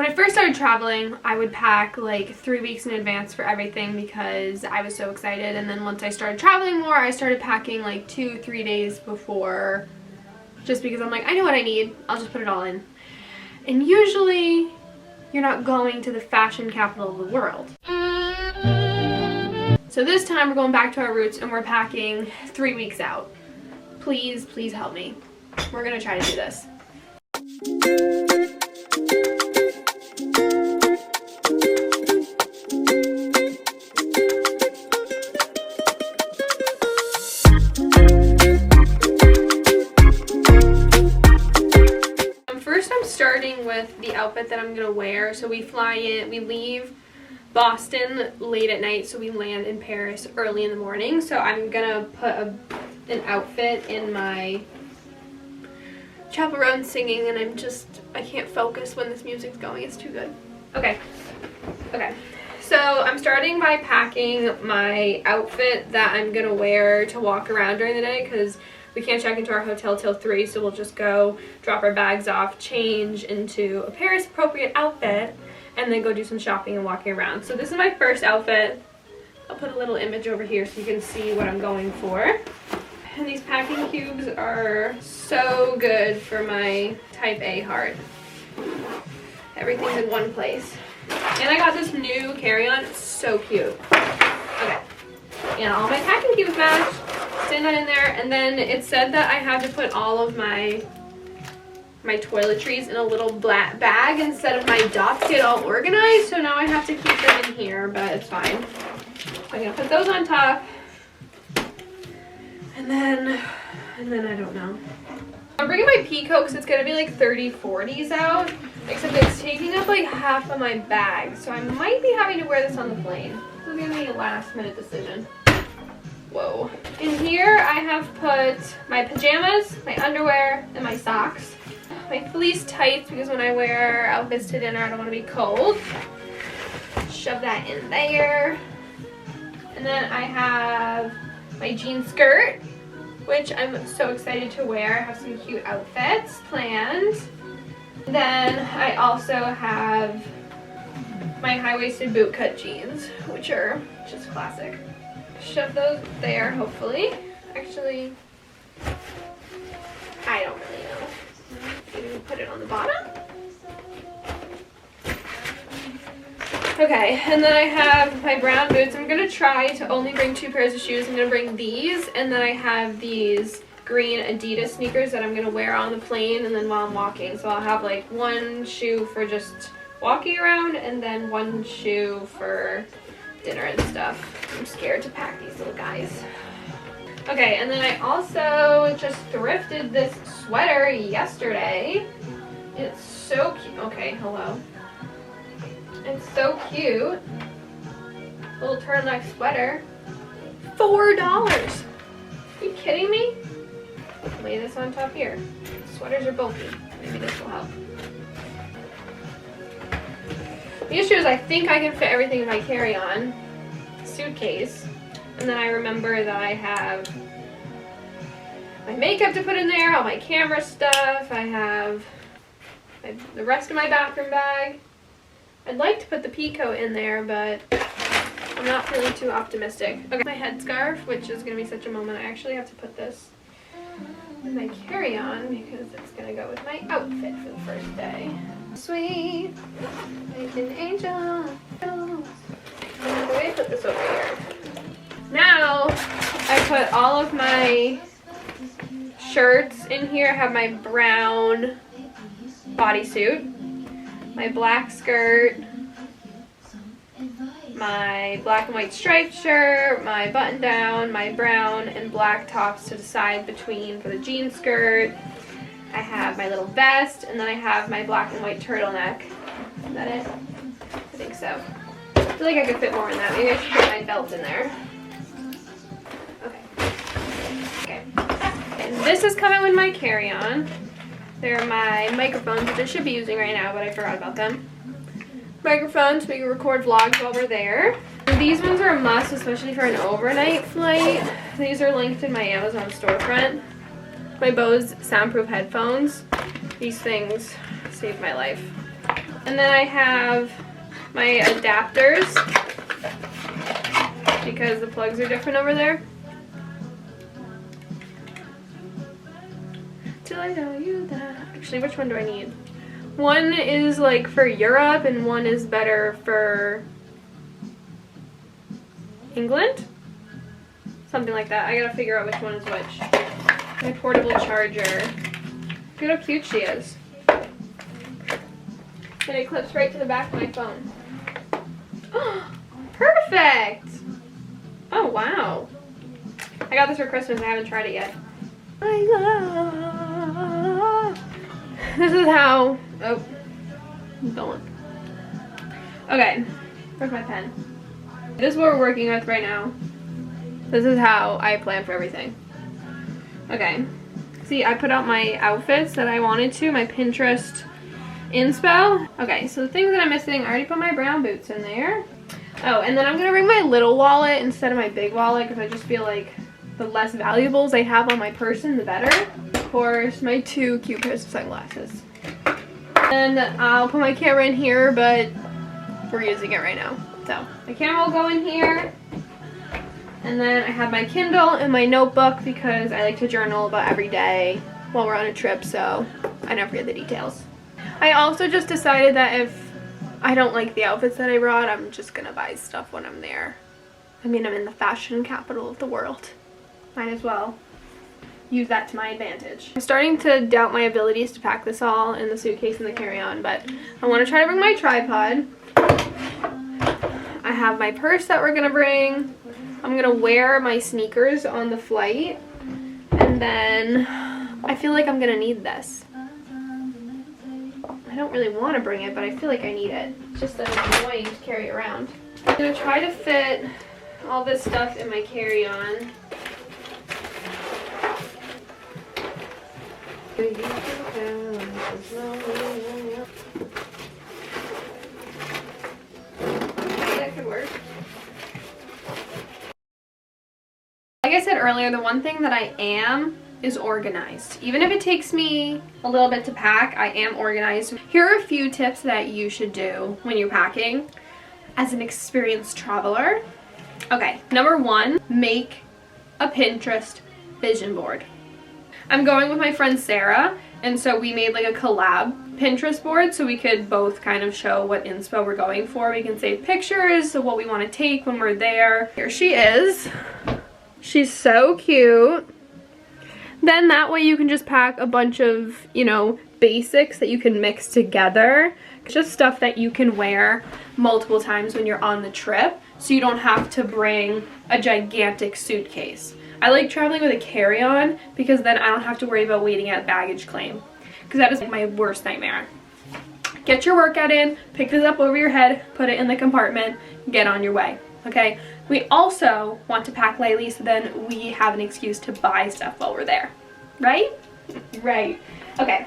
When I first started traveling, I would pack like 3 weeks in advance for everything because I was so excited, and then once I started traveling more, I started packing like 2-3 days before, just because I'm like, I know what I need, I'll just put it all in. And usually you're not going to the fashion capital of the world. So this time we're going back to our roots and we're packing 3 weeks out. Please, please help me. We're gonna try to do this. First I'm starting with the outfit that I'm gonna wear. So we leave Boston late at night, so we land in Paris early in the morning. So I'm gonna put an outfit in my chaperone singing, and I can't focus when this music's going, it's too good. Okay, so I'm starting by packing my outfit that I'm gonna wear to walk around during the day, because we can't check into our hotel till 3, so we'll just go drop our bags off, change into a Paris appropriate outfit, and then go do some shopping and walking around. So this is my first outfit. I'll put a little image over here so you can see what I'm going for. And these packing cubes are so good for my type A heart. Everything's in one place. And I got this new carry-on. It's so cute. Okay. And all my packing cubes match. Sitting that in there. And then it said that I had to put all of my toiletries in a little black bag instead of my dots get all organized. So now I have to keep them in here, but it's fine. I'm gonna put those on top. And then I don't know. I'm bringing my Peacoat because it's gonna be like 30-40s out, except it's taking up like half of my bag. So I might be having to wear this on the plane. This is gonna be a last minute decision. Whoa. In here I have put my pajamas, my underwear, and my socks. My fleece tights, because when I wear outfits to dinner I don't want to be cold. Shove that in there. And then I have my jean skirt, which I'm so excited to wear. I have some cute outfits planned. Then I also have my high-waisted bootcut jeans, which are just classic. Shove those there, hopefully. Actually, I don't really know. Maybe put it on the bottom. Okay, and then I have my brown boots. I'm gonna try to only bring 2 pairs of shoes. I'm gonna bring these, and then I have these green Adidas sneakers that I'm gonna wear on the plane and then while I'm walking. So I'll have like 1 shoe for just walking around and then 1 shoe for dinner and stuff. I'm scared to pack these little guys. Okay, and then I also just thrifted this sweater yesterday. It's so cute. Okay, hello. It's so cute. Little turtleneck sweater. $4. Are you kidding me? Lay this on top here. Sweaters are bulky. Maybe this will help. The issue is I think I can fit everything in my carry-on suitcase. And then I remember that I have my makeup to put in there, all my camera stuff. I have the rest of my bathroom bag. I'd like to put the Peacoat in there, but I'm not feeling too optimistic. Okay, my headscarf, which is going to be such a moment. I actually have to put this in my carry-on because it's going to go with my outfit for the first day. Sweet, like an angel. Let me put this over here. Now, I put all of my shirts in here. I have my brown bodysuit, my black skirt, my black and white striped shirt, my button down, my brown and black tops to the side between for the jean skirt. I have my little vest, and then I have my black and white turtleneck. Is that it? I think so. I feel like I could fit more in that. Maybe I should put my belt in there. Okay. And this is coming with my carry-on. They're my microphones, which I should be using right now, but I forgot about them. Microphones, so we can record vlogs while we're there. These ones are a must, especially for an overnight flight. These are linked in my Amazon storefront. My Bose soundproof headphones. These things saved my life. And then I have my adapters because the plugs are different over there. Till I tell you that. Actually, which one do I need? One is like for Europe and one is better for England? Something like that. I gotta figure out which one is which. My portable charger. Look at how cute she is. And it clips right to the back of my phone. Perfect! Oh, wow. I got this for Christmas. I haven't tried it yet. I love. This is how. Oh, don't. Okay, where's my pen? This is what we're working with right now. This is how I plan for everything. Okay, see, I put out my outfits that I wanted to, my Pinterest inspo. Okay, so the things that I'm missing, I already put my brown boots in there. Oh, and then I'm gonna bring my little wallet instead of my big wallet because I just feel like the less valuables I have on my person, the better. Of course, my 2 cute pairs of sunglasses. And I'll put my camera in here, but we're using it right now. So my camera will go in here. And then I have my Kindle and my notebook because I like to journal about every day while we're on a trip, so I never forget the details. I also just decided that if I don't like the outfits that I brought, I'm just gonna buy stuff when I'm there. I mean, I'm in the fashion capital of the world. Might as well use that to my advantage. I'm starting to doubt my abilities to pack this all in the suitcase and the carry-on, but I want to try to bring my tripod. I have my purse that we're gonna bring. I'm gonna wear my sneakers on the flight, and then I feel like I'm gonna need this. I don't really want to bring it, but I feel like I need it. It's just that it's annoying to carry around. I'm gonna try to fit all this stuff in my carry-on. That could work. Like I said earlier, the one thing that I am is organized. Even if it takes me a little bit to pack, I am organized. Here are a few tips that you should do when you're packing as an experienced traveler. Okay, number 1, make a Pinterest vision board. I'm going with my friend Sarah, and so we made like a collab Pinterest board so we could both kind of show what inspo we're going for. We can save pictures of what we want to take when we're there. Here she is. She's so cute. Then that way you can just pack a bunch of, you know, basics that you can mix together. Just stuff that you can wear multiple times when you're on the trip, so you don't have to bring a gigantic suitcase. I like traveling with a carry-on because then I don't have to worry about waiting at baggage claim, because that is my worst nightmare. Get your workout in, pick this up over your head, put it in the compartment, get on your way, okay? We also want to pack lightly so then we have an excuse to buy stuff while we're there, right? Right. Okay.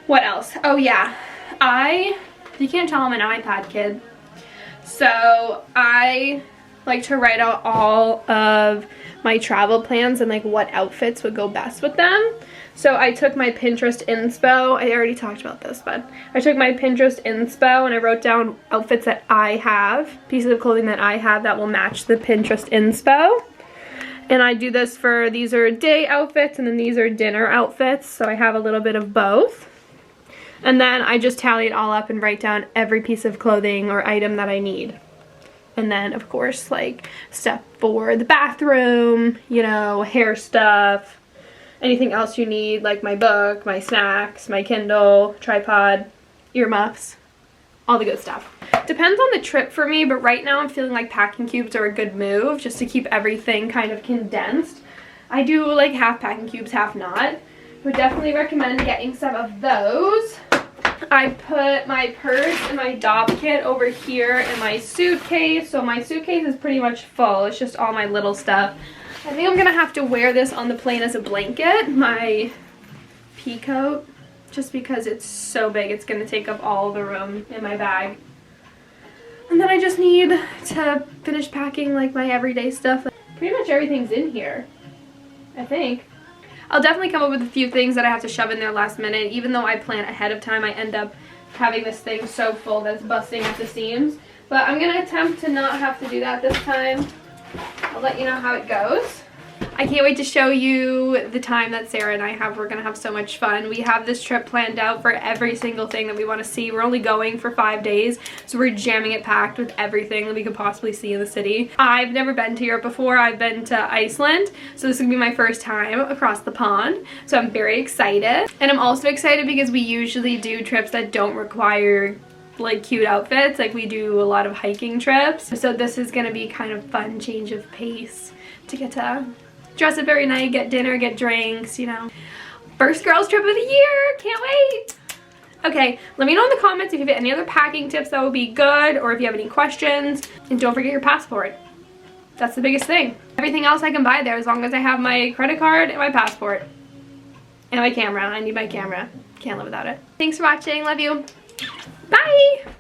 What else? Oh yeah, you can't tell I'm an iPad kid. So I like to write out all of my travel plans and like what outfits would go best with them. So I took my Pinterest inspo. I already talked about this, but I took my Pinterest inspo and I wrote down outfits that I have, pieces of clothing that I have that will match the Pinterest inspo. And I do this for, these are day outfits and then these are dinner outfits. So I have a little bit of both. And then I just tally it all up and write down every piece of clothing or item that I need. And then, of course, like stuff for the bathroom, you know, hair stuff, anything else you need, like my book, my snacks, my Kindle, tripod, earmuffs, all the good stuff. Depends on the trip for me, but right now I'm feeling like packing cubes are a good move just to keep everything kind of condensed. I do like half packing cubes, half not. Would definitely recommend getting some of those. I put my purse and my doll kit over here in my suitcase. So my suitcase is pretty much full. It's just all my little stuff. I think I'm gonna have to wear this on the plane as a blanket, my pea coat, just because it's so big. It's gonna take up all the room in my bag. And then I just need to finish packing like my everyday stuff. Pretty much everything's in here, I think. I'll definitely come up with a few things that I have to shove in there last minute. Even though I plan ahead of time, I end up having this thing so full that it's busting at the seams. But I'm gonna attempt to not have to do that this time. I'll let you know how it goes. I can't wait to show you the time that Sarah and I have. We're gonna have so much fun. We have this trip planned out for every single thing that we want to see. We're only going for 5 days, so we're jamming it packed with everything that we could possibly see in the city. I've never been to Europe before. I've been to Iceland, so this is gonna be my first time across the pond, so I'm very excited. And I'm also excited because we usually do trips that don't require like cute outfits. Like, we do a lot of hiking trips, so this is gonna be kind of fun change of pace to get to dress up every night, get dinner, get drinks, you know. First girls trip of the year, can't wait. Okay, let me know in the comments if you have any other packing tips that would be good, or if you have any questions. And don't forget your passport. That's the biggest thing. Everything else I can buy there as long as I have my credit card and my passport. And my camera. I need my camera. Can't live without it. Thanks for watching. Love you. Bye!